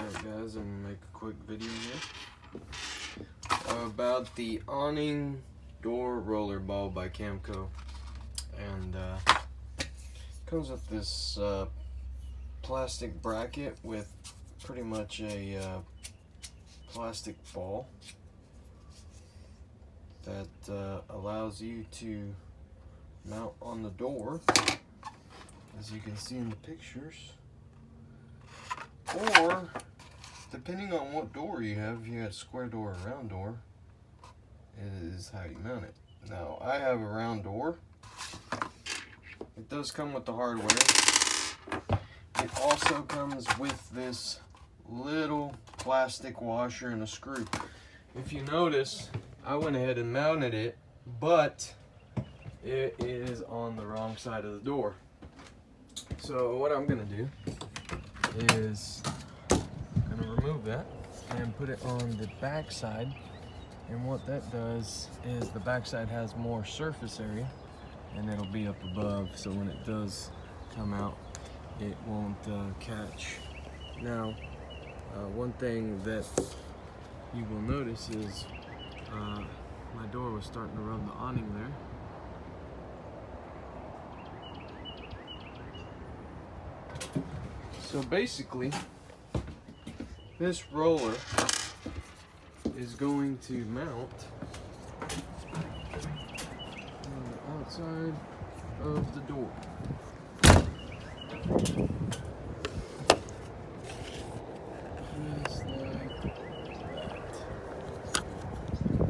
Alright guys, I'm gonna make a quick video here about the Awning door roller ball by Camco. And comes with this plastic bracket with pretty much a plastic ball that allows you to mount on the door, as you can see in the pictures, or depending on what door you have, if you got a square door or round door, it is how you mount it. Now I have a round door. It does come with the hardware. It also comes with this little plastic washer and a screw. If you notice, I went ahead and mounted it, but it is on the wrong side of the door. So what I'm gonna do is I'm gonna remove that and put it on the back side. And what that does is the back side has more surface area and it'll be up above, so when it does come out, it won't catch. Now, one thing that you will notice is my door was starting to rub the awning there. So basically, this roller is going to mount on the outside of the door.